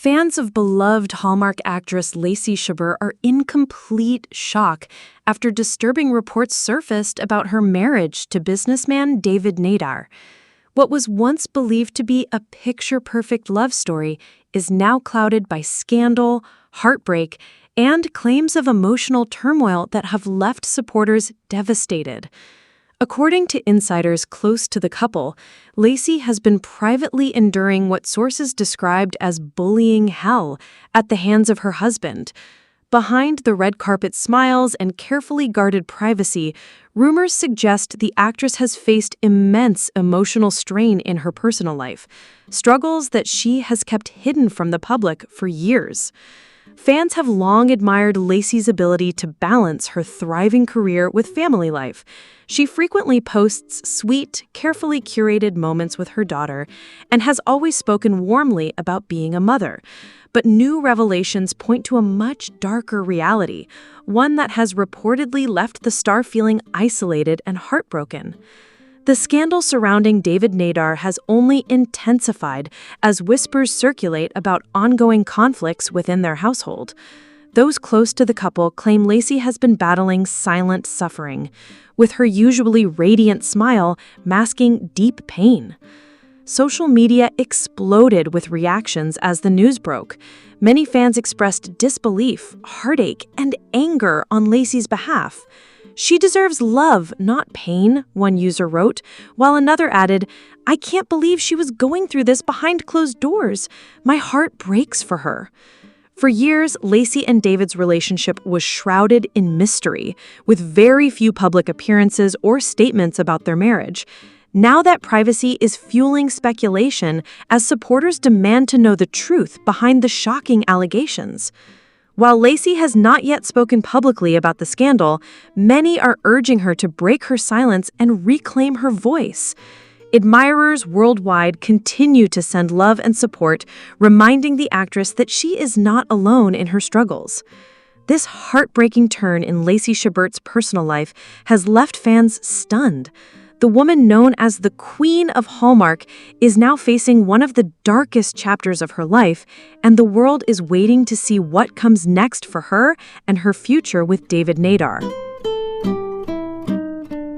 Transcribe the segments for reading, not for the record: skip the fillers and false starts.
Fans of beloved Hallmark actress Lacey Chabert are in complete shock after disturbing reports surfaced about her marriage to businessman David Nehdar. What was once believed to be a picture-perfect love story is now clouded by scandal, heartbreak, and claims of emotional turmoil that have left supporters devastated. According to insiders close to the couple, Lacey has been privately enduring what sources described as bullying hell at the hands of her husband. Behind the red carpet smiles and carefully guarded privacy, rumors suggest the actress has faced immense emotional strain in her personal life, struggles that she has kept hidden from the public for years. Fans have long admired Lacey's ability to balance her thriving career with family life. She frequently posts sweet, carefully curated moments with her daughter and has always spoken warmly about being a mother. But new revelations point to a much darker reality, one that has reportedly left the star feeling isolated and heartbroken. The scandal surrounding David Nehdar has only intensified as whispers circulate about ongoing conflicts within their household. Those close to the couple claim Lacey has been battling silent suffering, with her usually radiant smile masking deep pain. Social media exploded with reactions as the news broke. Many fans expressed disbelief, heartache, and anger on Lacey's behalf. "She deserves love, not pain," one user wrote, while another added, "I can't believe she was going through this behind closed doors. My heart breaks for her." For years, Lacey and David's relationship was shrouded in mystery, with very few public appearances or statements about their marriage. Now that privacy is fueling speculation as supporters demand to know the truth behind the shocking allegations. While Lacey has not yet spoken publicly about the scandal, many are urging her to break her silence and reclaim her voice. Admirers worldwide continue to send love and support, reminding the actress that she is not alone in her struggles. This heartbreaking turn in Lacey Chabert's personal life has left fans stunned. The woman known as the Queen of Hallmark is now facing one of the darkest chapters of her life, and the world is waiting to see what comes next for her and her future with David Nehdar.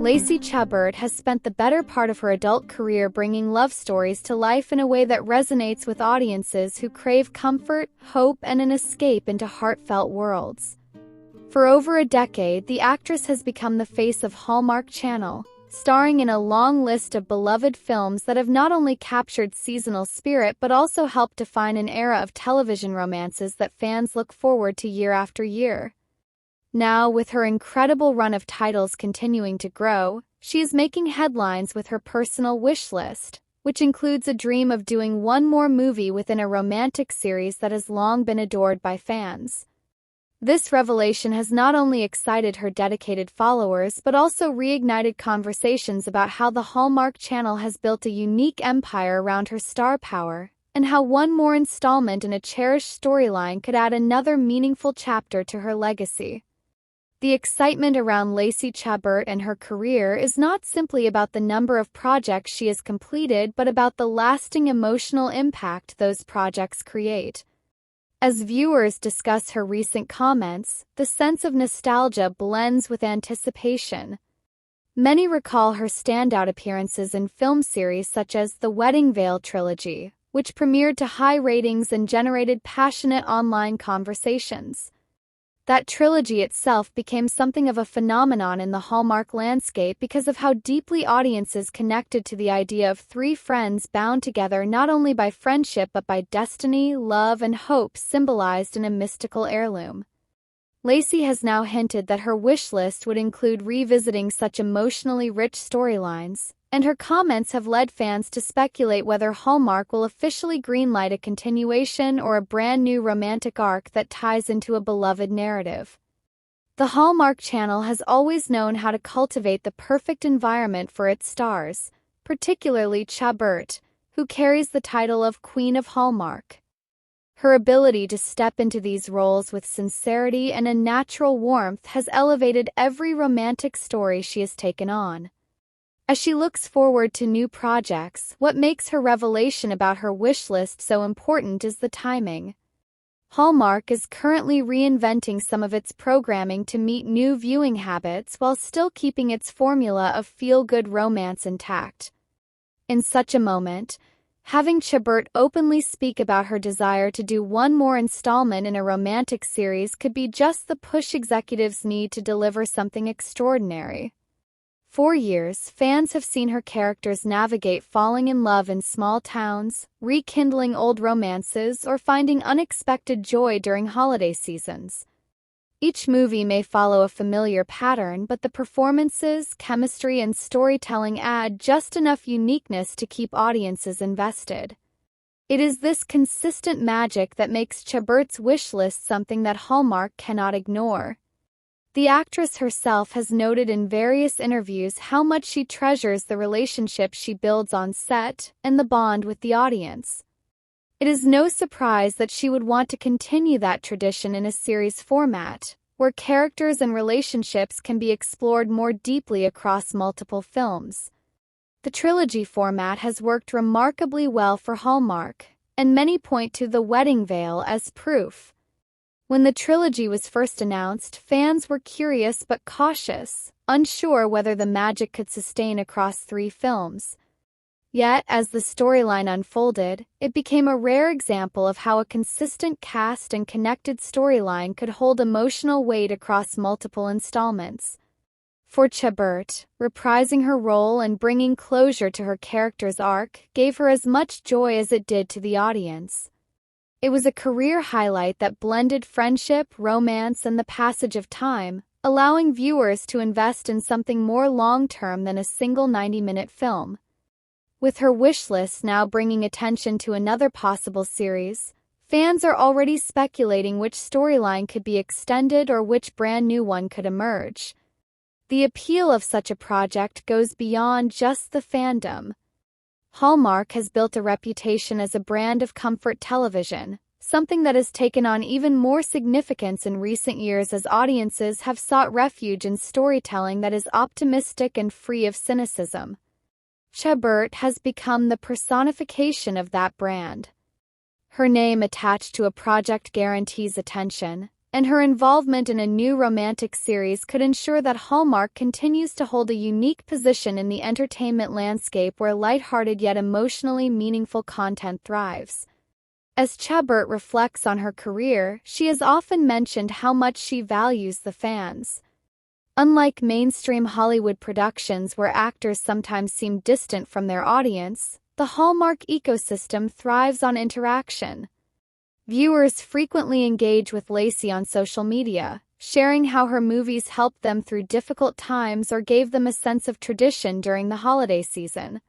Lacey Chabert has spent the better part of her adult career bringing love stories to life in a way that resonates with audiences who crave comfort, hope, and an escape into heartfelt worlds. For over a decade, the actress has become the face of Hallmark Channel, starring in a long list of beloved films that have not only captured seasonal spirit but also helped define an era of television romances that fans look forward to year after year. Now, with her incredible run of titles continuing to grow, she is making headlines with her personal wish list, which includes a dream of doing one more movie within a romantic series that has long been adored by fans. This revelation has not only excited her dedicated followers but also reignited conversations about how the Hallmark Channel has built a unique empire around her star power, and how one more installment in a cherished storyline could add another meaningful chapter to her legacy. The excitement around Lacey Chabert and her career is not simply about the number of projects she has completed but about the lasting emotional impact those projects create. As viewers discuss her recent comments, the sense of nostalgia blends with anticipation. Many recall her standout appearances in film series such as the Wedding Veil trilogy, which premiered to high ratings and generated passionate online conversations. That trilogy itself became something of a phenomenon in the Hallmark landscape because of how deeply audiences connected to the idea of three friends bound together not only by friendship but by destiny, love, and hope symbolized in a mystical heirloom. Lacey has now hinted that her wish list would include revisiting such emotionally rich storylines, and her comments have led fans to speculate whether Hallmark will officially greenlight a continuation or a brand new romantic arc that ties into a beloved narrative. The Hallmark Channel has always known how to cultivate the perfect environment for its stars, particularly Chabert, who carries the title of Queen of Hallmark. Her ability to step into these roles with sincerity and a natural warmth has elevated every romantic story she has taken on. As she looks forward to new projects, what makes her revelation about her wish list so important is the timing. Hallmark is currently reinventing some of its programming to meet new viewing habits while still keeping its formula of feel-good romance intact. In such a moment, having Chabert openly speak about her desire to do one more installment in a romantic series could be just the push executives need to deliver something extraordinary. For years, fans have seen her characters navigate falling in love in small towns, rekindling old romances, or finding unexpected joy during holiday seasons. Each movie may follow a familiar pattern, but the performances, chemistry, and storytelling add just enough uniqueness to keep audiences invested. It is this consistent magic that makes Chabert's wish list something that Hallmark cannot ignore. The actress herself has noted in various interviews how much she treasures the relationship she builds on set and the bond with the audience. It is no surprise that she would want to continue that tradition in a series format, where characters and relationships can be explored more deeply across multiple films. The trilogy format has worked remarkably well for Hallmark, and many point to The Wedding Veil as proof. When the trilogy was first announced, fans were curious but cautious, unsure whether the magic could sustain across 3 films. Yet, as the storyline unfolded, it became a rare example of how a consistent cast and connected storyline could hold emotional weight across multiple installments. For Chabert, reprising her role and bringing closure to her character's arc gave her as much joy as it did to the audience. It was a career highlight that blended friendship, romance, and the passage of time, allowing viewers to invest in something more long-term than a single 90-minute film. With her wish list now bringing attention to another possible series, fans are already speculating which storyline could be extended or which brand new one could emerge. The appeal of such a project goes beyond just the fandom. Hallmark has built a reputation as a brand of comfort television, something that has taken on even more significance in recent years as audiences have sought refuge in storytelling that is optimistic and free of cynicism. Chabert has become the personification of that brand. Her name attached to a project guarantees attention, and her involvement in a new romantic series could ensure that Hallmark continues to hold a unique position in the entertainment landscape where lighthearted yet emotionally meaningful content thrives. As Chabert reflects on her career, she has often mentioned how much she values the fans. Unlike mainstream Hollywood productions where actors sometimes seem distant from their audience, the Hallmark ecosystem thrives on interaction. Viewers frequently engage with Lacey on social media, sharing how her movies helped them through difficult times or gave them a sense of tradition during the holiday season.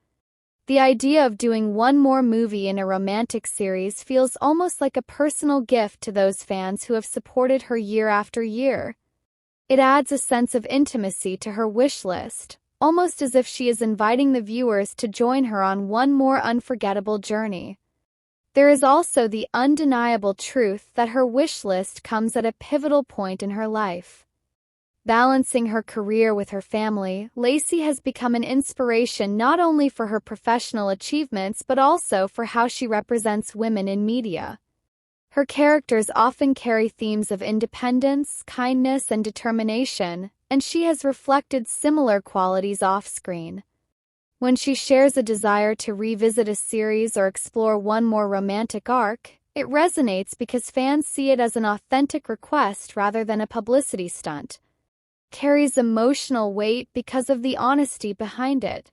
The idea of doing one more movie in a romantic series feels almost like a personal gift to those fans who have supported her year after year. It adds a sense of intimacy to her wish list, almost as if she is inviting the viewers to join her on one more unforgettable journey. There is also the undeniable truth that her wish list comes at a pivotal point in her life. Balancing her career with her family, Lacey has become an inspiration not only for her professional achievements but also for how she represents women in media. Her characters often carry themes of independence, kindness, and determination, and she has reflected similar qualities off-screen. When she shares a desire to revisit a series or explore one more romantic arc, it resonates because fans see it as an authentic request rather than a publicity stunt. It carries emotional weight because of the honesty behind it.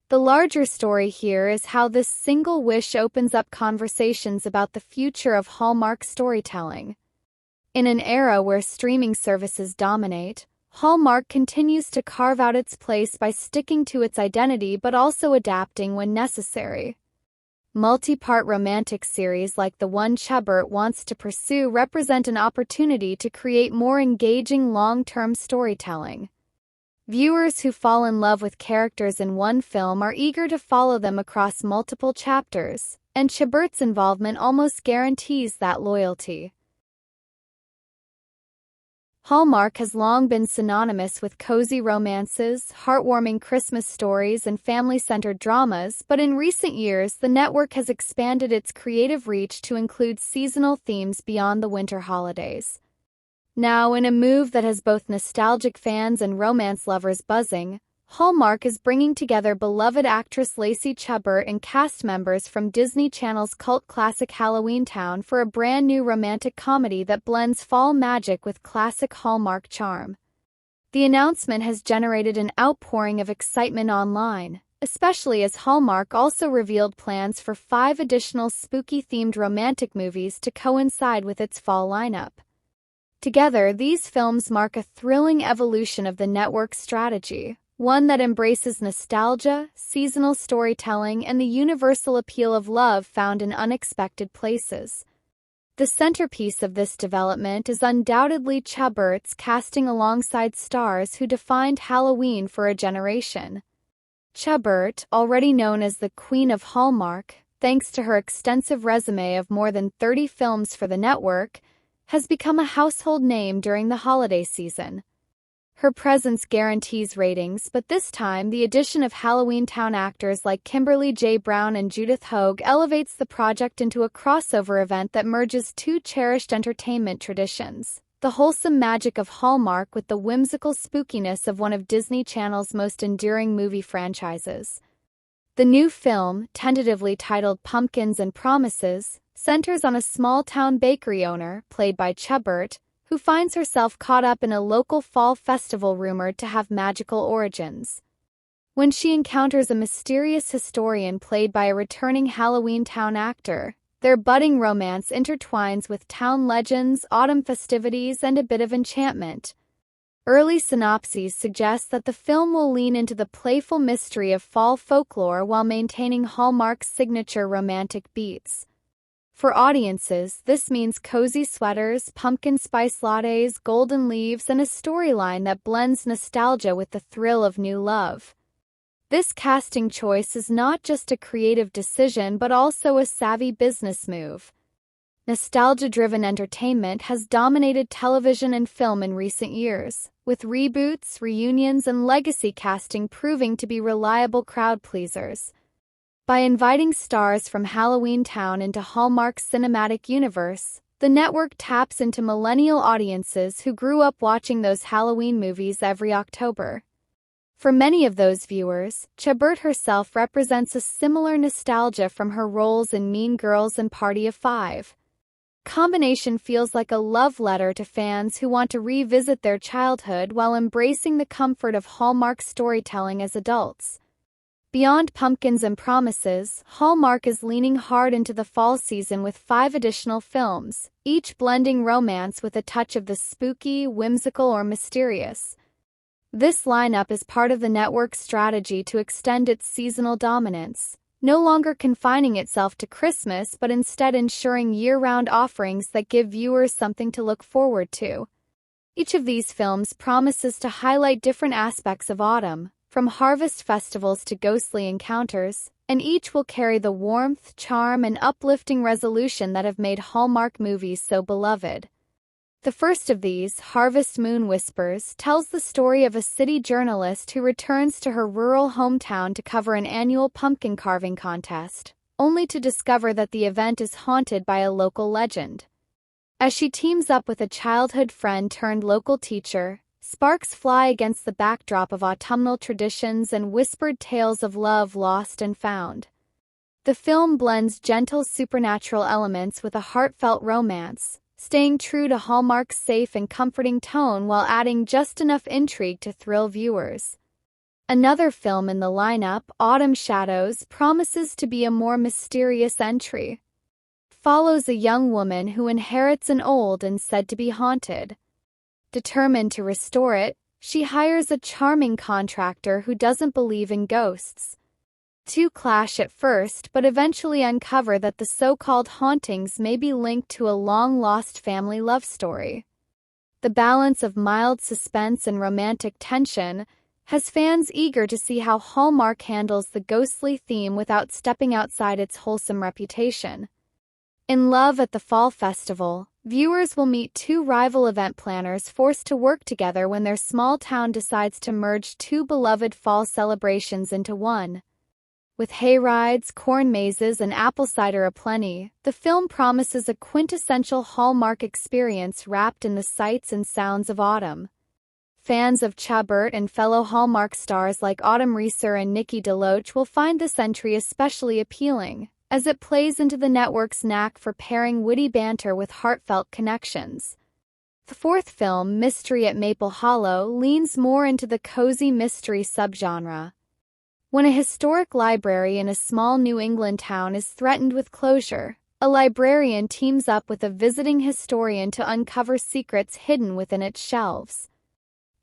The larger story here is how this single wish opens up conversations about the future of Hallmark storytelling. In an era where streaming services dominate, Hallmark continues to carve out its place by sticking to its identity but also adapting when necessary. Multi-part romantic series like the one Chabert wants to pursue represent an opportunity to create more engaging long-term storytelling. Viewers who fall in love with characters in one film are eager to follow them across multiple chapters, and Chabert's involvement almost guarantees that loyalty. Hallmark has long been synonymous with cozy romances, heartwarming Christmas stories, and family-centered dramas, but in recent years, the network has expanded its creative reach to include seasonal themes beyond the winter holidays. Now, in a move that has both nostalgic fans and romance lovers buzzing, Hallmark is bringing together beloved actress Lacey Chabert and cast members from Disney Channel's cult classic Halloweentown for a brand new romantic comedy that blends fall magic with classic Hallmark charm. The announcement has generated an outpouring of excitement online, especially as Hallmark also revealed plans for 5 additional spooky-themed romantic movies to coincide with its fall lineup. Together, these films mark a thrilling evolution of the network's strategy, one that embraces nostalgia, seasonal storytelling, and the universal appeal of love found in unexpected places. The centerpiece of this development is undoubtedly Chabert's casting alongside stars who defined Halloween for a generation. Chabert, already known as the Queen of Hallmark, thanks to her extensive resume of more than 30 films for the network, has become a household name during the holiday season. Her presence guarantees ratings, but this time the addition of Halloweentown actors like Kimberly J. Brown and Judith Hoag elevates the project into a crossover event that merges 2 cherished entertainment traditions: the wholesome magic of Hallmark with the whimsical spookiness of one of Disney Channel's most enduring movie franchises. The new film, tentatively titled Pumpkins and Promises, centers on a small-town bakery owner, played by Chabert, who finds herself caught up in a local fall festival rumored to have magical origins. When she encounters a mysterious historian played by a returning Halloweentown actor, their budding romance intertwines with town legends, autumn festivities, and a bit of enchantment. Early synopses suggest that the film will lean into the playful mystery of fall folklore while maintaining Hallmark's signature romantic beats. For audiences, this means cozy sweaters, pumpkin spice lattes, golden leaves, and a storyline that blends nostalgia with the thrill of new love. This casting choice is not just a creative decision but also a savvy business move. Nostalgia-driven entertainment has dominated television and film in recent years, with reboots, reunions, and legacy casting proving to be reliable crowd pleasers. By inviting stars from Halloweentown into Hallmark's cinematic universe, the network taps into millennial audiences who grew up watching those Halloween movies every October. For many of those viewers, Chabert herself represents a similar nostalgia from her roles in Mean Girls and Party of Five. Combination feels like a love letter to fans who want to revisit their childhood while embracing the comfort of Hallmark storytelling as adults. Beyond Pumpkins and Promises, Hallmark is leaning hard into the fall season with 5 additional films, each blending romance with a touch of the spooky, whimsical, or mysterious. This lineup is part of the network's strategy to extend its seasonal dominance, no longer confining itself to Christmas but instead ensuring year-round offerings that give viewers something to look forward to. Each of these films promises to highlight different aspects of autumn, from harvest festivals to ghostly encounters, and each will carry the warmth, charm, and uplifting resolution that have made Hallmark movies so beloved. The first of these, Harvest Moon Whispers, tells the story of a city journalist who returns to her rural hometown to cover an annual pumpkin carving contest, only to discover that the event is haunted by a local legend. As she teams up with a childhood friend turned local teacher, sparks fly against the backdrop of autumnal traditions and whispered tales of love lost and found. The film blends gentle supernatural elements with a heartfelt romance, staying true to Hallmark's safe and comforting tone while adding just enough intrigue to thrill viewers. Another film in the lineup, Autumn Shadows, promises to be a more mysterious entry. It follows a young woman who inherits an old and said to be haunted. Determined to restore it, she hires a charming contractor who doesn't believe in ghosts. Two clash at first but eventually uncover that the so-called hauntings may be linked to a long-lost family love story. The balance of mild suspense and romantic tension has fans eager to see how Hallmark handles the ghostly theme without stepping outside its wholesome reputation. In Love at the Fall Festival, viewers will meet two rival event planners forced to work together when their small town decides to merge two beloved fall celebrations into one. With hayrides, corn mazes, and apple cider aplenty, the film promises a quintessential Hallmark experience wrapped in the sights and sounds of autumn. Fans of Chabert and fellow Hallmark stars like Autumn Reeser and Nikki DeLoach will find this entry especially appealing, as it plays into the network's knack for pairing witty banter with heartfelt connections. The fourth film, Mystery at Maple Hollow, leans more into the cozy mystery subgenre. When a historic library in a small New England town is threatened with closure, a librarian teams up with a visiting historian to uncover secrets hidden within its shelves.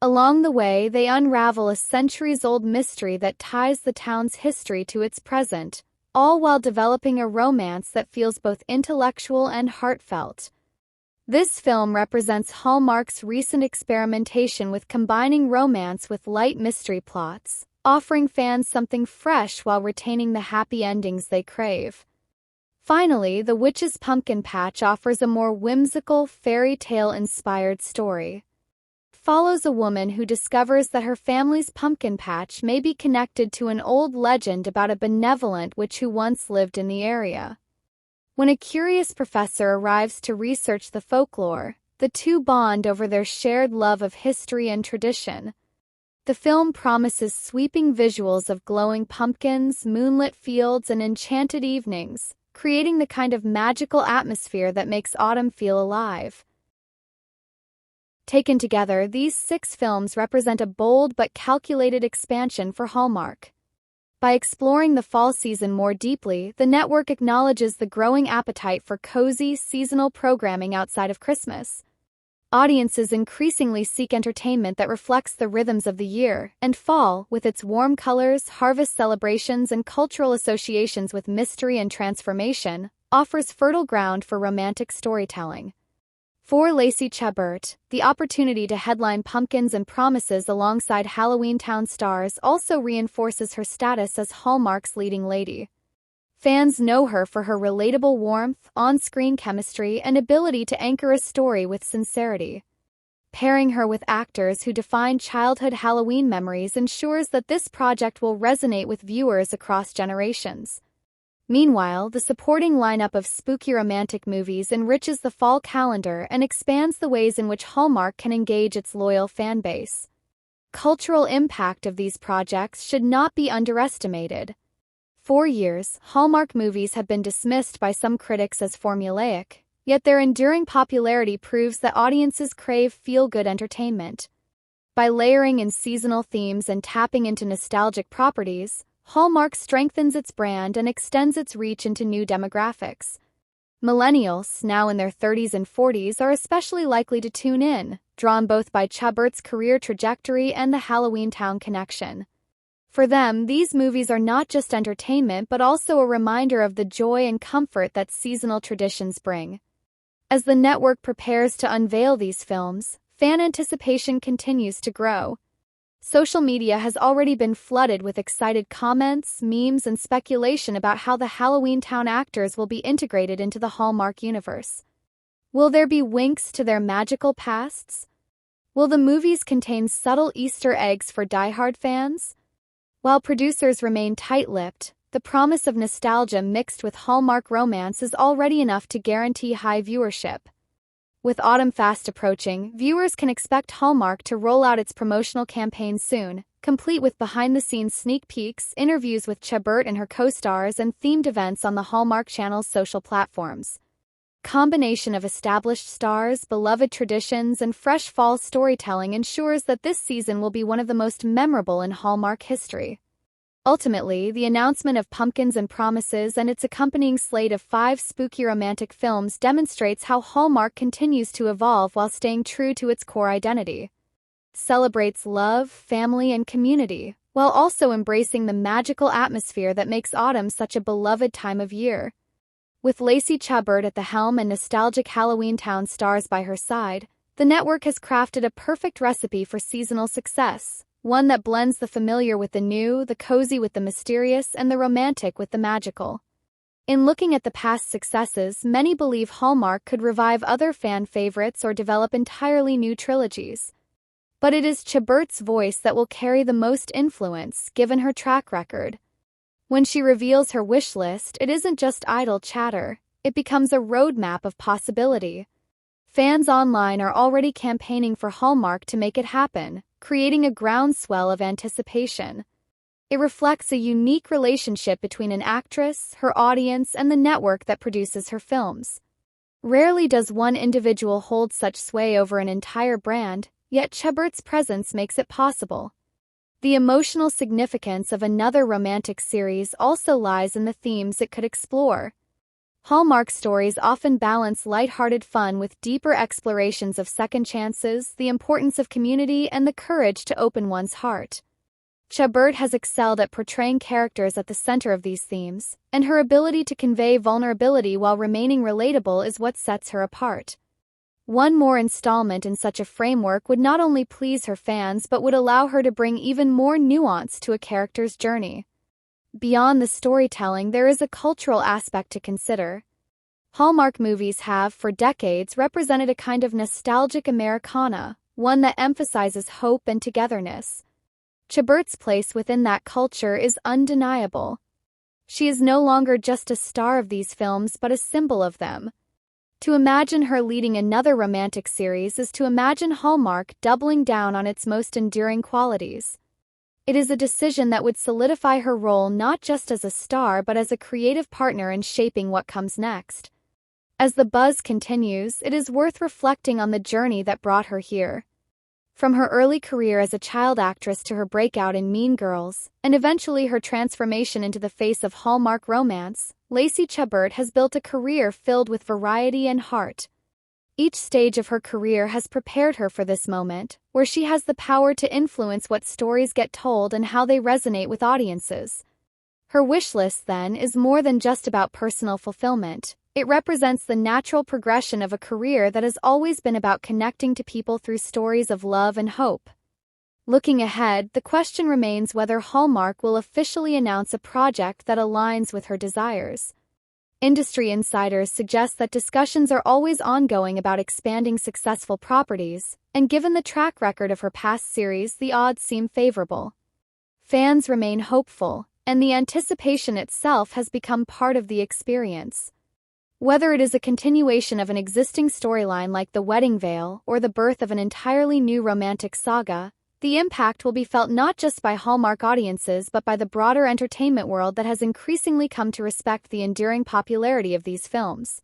Along the way, they unravel a centuries-old mystery that ties the town's history to its present, all while developing a romance that feels both intellectual and heartfelt. This film represents Hallmark's recent experimentation with combining romance with light mystery plots, offering fans something fresh while retaining the happy endings they crave. Finally, The Witch's Pumpkin Patch offers a more whimsical, fairy tale-inspired story. Follows a woman who discovers that her family's pumpkin patch may be connected to an old legend about a benevolent witch who once lived in the area. When a curious professor arrives to research the folklore, the two bond over their shared love of history and tradition. The film promises sweeping visuals of glowing pumpkins, moonlit fields, and enchanted evenings, creating the kind of magical atmosphere that makes autumn feel alive. Taken together, these 6 films represent a bold but calculated expansion for Hallmark. By exploring the fall season more deeply, the network acknowledges the growing appetite for cozy, seasonal programming outside of Christmas. Audiences increasingly seek entertainment that reflects the rhythms of the year, and fall, with its warm colors, harvest celebrations, and cultural associations with mystery and transformation, offers fertile ground for romantic storytelling. For Lacey Chabert, the opportunity to headline Pumpkins and Promises alongside Halloween Town stars also reinforces her status as Hallmark's leading lady. Fans know her for her relatable warmth, on-screen chemistry, and ability to anchor a story with sincerity. Pairing her with actors who define childhood Halloween memories ensures that this project will resonate with viewers across generations. Meanwhile, the supporting lineup of spooky romantic movies enriches the fall calendar and expands the ways in which Hallmark can engage its loyal fan base. Cultural impact of these projects should not be underestimated. For years, Hallmark movies have been dismissed by some critics as formulaic, yet their enduring popularity proves that audiences crave feel-good entertainment. By layering in seasonal themes and tapping into nostalgic properties, Hallmark strengthens its brand and extends its reach into new demographics. Millennials, now in their 30s and 40s, are especially likely to tune in, drawn both by Chabert's career trajectory and the Halloween Town connection. For them, these movies are not just entertainment but also a reminder of the joy and comfort that seasonal traditions bring. As the network prepares to unveil these films, fan anticipation continues to grow. Social media has already been flooded with excited comments, memes, and speculation about how the Halloween Town actors will be integrated into the Hallmark universe. Will there be winks to their magical pasts? Will the movies contain subtle Easter eggs for diehard fans? While producers remain tight-lipped, the promise of nostalgia mixed with Hallmark romance is already enough to guarantee high viewership. With autumn fast approaching, viewers can expect Hallmark to roll out its promotional campaign soon, complete with behind-the-scenes sneak peeks, interviews with Chabert and her co-stars, and themed events on the Hallmark Channel's social platforms. Combination of established stars, beloved traditions, and fresh fall storytelling ensures that this season will be one of the most memorable in Hallmark history. Ultimately, the announcement of Pumpkins and Promises and its accompanying slate of 5 spooky romantic films demonstrates how Hallmark continues to evolve while staying true to its core identity. It celebrates love, family, and community, while also embracing the magical atmosphere that makes autumn such a beloved time of year. With Lacey Chabert at the helm and nostalgic Halloween Town stars by her side, the network has crafted a perfect recipe for seasonal success. One that blends the familiar with the new, the cozy with the mysterious, and the romantic with the magical. In looking at the past successes, many believe Hallmark could revive other fan favorites or develop entirely new trilogies. But it is Chabert's voice that will carry the most influence, given her track record. When she reveals her wish list, it isn't just idle chatter, it becomes a roadmap of possibility. Fans online are already campaigning for Hallmark to make it happen, creating a groundswell of anticipation. It reflects a unique relationship between an actress, her audience, and the network that produces her films. Rarely does one individual hold such sway over an entire brand, yet Chabert's presence makes it possible. The emotional significance of another romantic series also lies in the themes it could explore. Hallmark stories often balance lighthearted fun with deeper explorations of second chances, the importance of community, and the courage to open one's heart. Chabert has excelled at portraying characters at the center of these themes, and her ability to convey vulnerability while remaining relatable is what sets her apart. One more installment in such a framework would not only please her fans but would allow her to bring even more nuance to a character's journey. Beyond the storytelling, there is a cultural aspect to consider. Hallmark movies have, for decades, represented a kind of nostalgic Americana, one that emphasizes hope and togetherness. Chabert's place within that culture is undeniable. She is no longer just a star of these films but a symbol of them. To imagine her leading another romantic series is to imagine Hallmark doubling down on its most enduring qualities. It is a decision that would solidify her role not just as a star but as a creative partner in shaping what comes next. As the buzz continues, it is worth reflecting on the journey that brought her here. From her early career as a child actress to her breakout in Mean Girls, and eventually her transformation into the face of Hallmark romance, Lacey Chabert has built a career filled with variety and heart. Each stage of her career has prepared her for this moment, where she has the power to influence what stories get told and how they resonate with audiences. Her wish list, then, is more than just about personal fulfillment. It represents the natural progression of a career that has always been about connecting to people through stories of love and hope. Looking ahead, the question remains whether Hallmark will officially announce a project that aligns with her desires. Industry insiders suggest that discussions are always ongoing about expanding successful properties, and given the track record of her past series, the odds seem favorable. Fans remain hopeful, and the anticipation itself has become part of the experience. Whether it is a continuation of an existing storyline like The Wedding Veil or the birth of an entirely new romantic saga, the impact will be felt not just by Hallmark audiences but by the broader entertainment world that has increasingly come to respect the enduring popularity of these films.